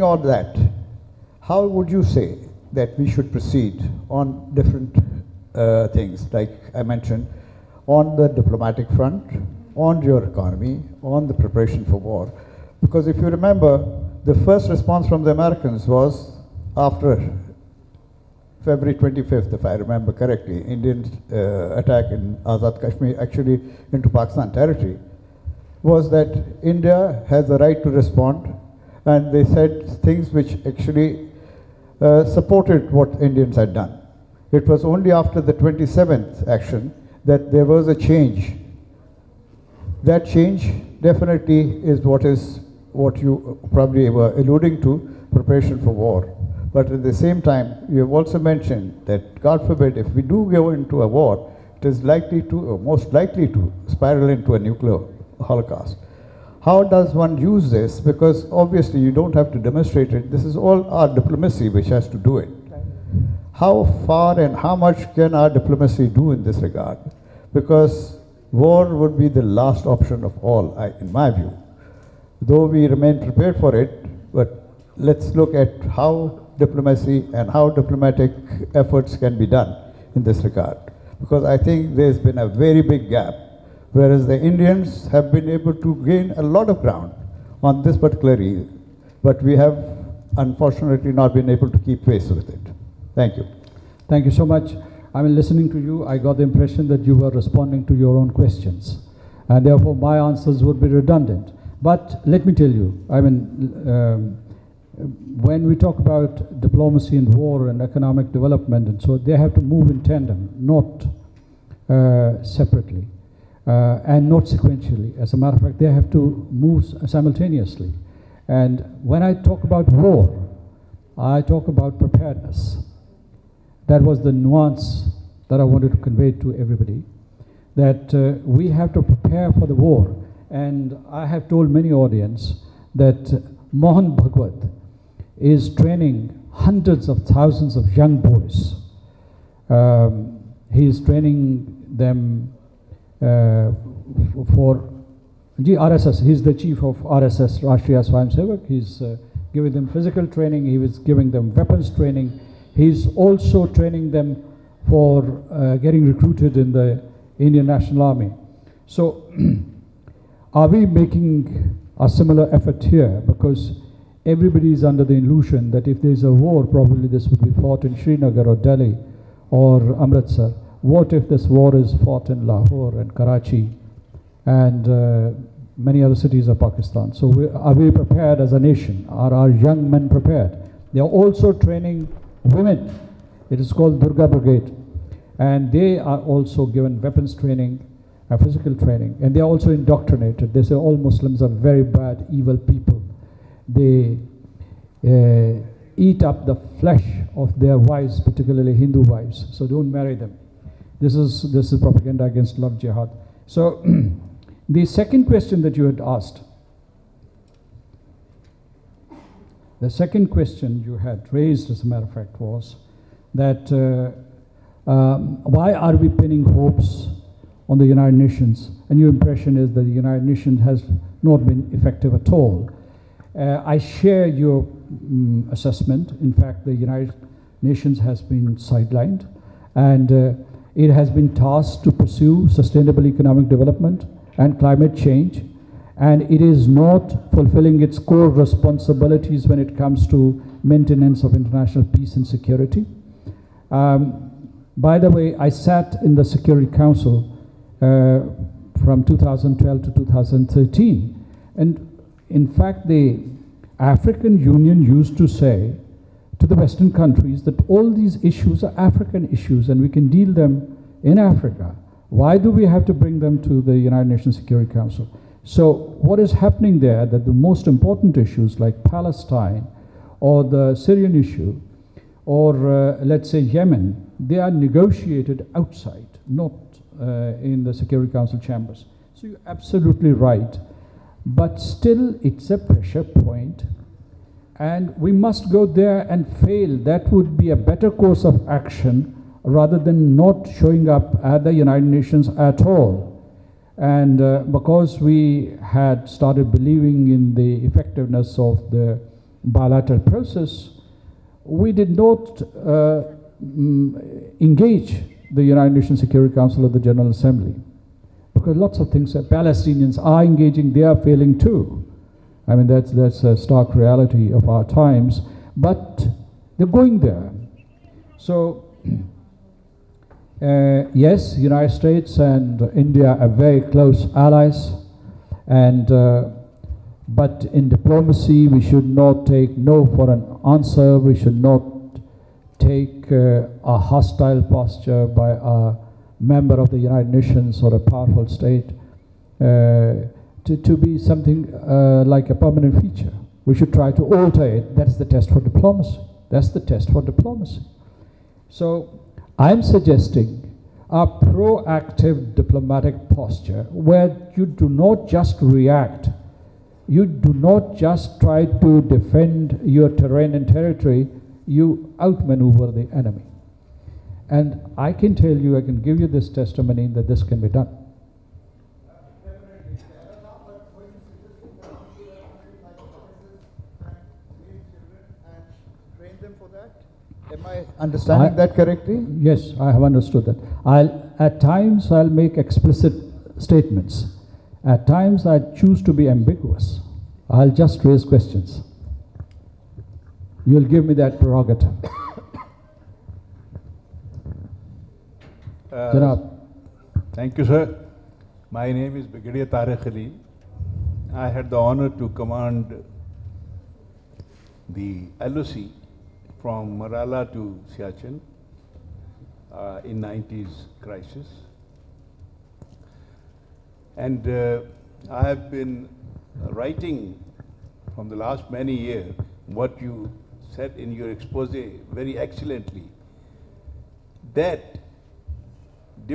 On that, how would you say that we should proceed on different things, like I mentioned, on the diplomatic front, on your economy, on the preparation for war? Because if you remember, the first response from the Americans was after February 25th, if I remember correctly, Indian attack in Azad Kashmir, actually into Pakistan territory, was that India has the right to respond, and they said things which actually supported what Indians had done. It was only after the 27th action that there was a change. That change definitely is what you probably were alluding to, preparation for war. But at the same time, you have also mentioned that, God forbid, if we do go into a war, it is likely to, or most likely to, spiral into a nuclear holocaust. How does one use this? Because obviously you don't have to demonstrate it. This is all our diplomacy which has to do it. How far and how much can our diplomacy do in this regard? Because war would be the last option of all, in my view. Though we remain prepared for it, but let's look at how diplomacy and how diplomatic efforts can be done in this regard. Because I think there's been a very big gap, whereas the Indians have been able to gain a lot of ground on this particular area, but we have unfortunately not been able to keep pace with it. Thank you. Thank you so much. I mean, listening to you, I got the impression that you were responding to your own questions, and therefore my answers would be redundant. But let me tell you, I mean, when we talk about diplomacy and war and economic development, and so they have to move in tandem, not separately. And not sequentially. As a matter of fact, they have to move simultaneously. And when I talk about war, I talk about preparedness. That was the nuance that I wanted to convey to everybody, that we have to prepare for the war. And I have told many audience that Mohan Bhagwat is training hundreds of thousands of young boys. He is training them for RSS. He's the chief of RSS, Rashtriya Swayamsevak. He's giving them physical training. He was giving them weapons training. He's also training them for getting recruited in the Indian National Army. So are we making a similar effort here? Because everybody is under the illusion that if there's a war, probably this would be fought in Srinagar or Delhi or Amritsar. What if this war is fought in Lahore and Karachi and many other cities of Pakistan? So are we prepared as a nation? Are our young men prepared? They are also training women. It is called Durga Brigade. And they are also given weapons training, physical training. And they are also indoctrinated. They say all Muslims are very bad, evil people. They eat up the flesh of their wives, particularly Hindu wives. So don't marry them. This is propaganda against love jihad. So the second question that you had asked, the second question you had raised, as a matter of fact, was that why are we pinning hopes on the United Nations? And your impression is that the United Nations has not been effective at all. I share your assessment. In fact, the United Nations has been sidelined, and it has been tasked to pursue sustainable economic development and climate change, and it is not fulfilling its core responsibilities when it comes to maintenance of international peace and security. By the way, I sat in the Security Council from 2012 to 2013, and in fact the African Union used to say to the Western countries that all these issues are African issues and we can deal them in Africa. Why do we have to bring them to the United Nations Security Council? So what is happening there, that the most important issues like Palestine or the Syrian issue or let's say Yemen, they are negotiated outside, not in the Security Council chambers. So you're absolutely right. But still it's a pressure point, and we must go there and fail. That would be a better course of action rather than not showing up at the United Nations at all. And because we had started believing in the effectiveness of the bilateral process, we did not engage the United Nations Security Council or the General Assembly. Because lots of things that Palestinians are engaging, they are failing too. I mean, that's a stark reality of our times. But they're going there. So, yes, United States and India are very close allies. And, but in diplomacy, we should not take no for an answer. We should not take a hostile posture by a member of the United Nations or a powerful state to be something like a permanent feature. We should try to alter it. That's the test for diplomacy. That's the test for diplomacy. So I'm suggesting a proactive diplomatic posture where you do not just react. You do not just try to defend your terrain and territory. You outmaneuver the enemy. And I can tell you, I can give you this testimony that this can be done. Am I understanding that correctly? Yes, I have understood that. At times I'll make explicit statements. At times I choose to be ambiguous. I'll just raise questions. You'll give me that prerogative. Janab. Thank you, sir. My name is Brigadier Tariq Ali. I had the honor to command the LOC from Marala to Siachen in 90s crisis. And I have been writing from the last many years what you said in your expose very excellently, that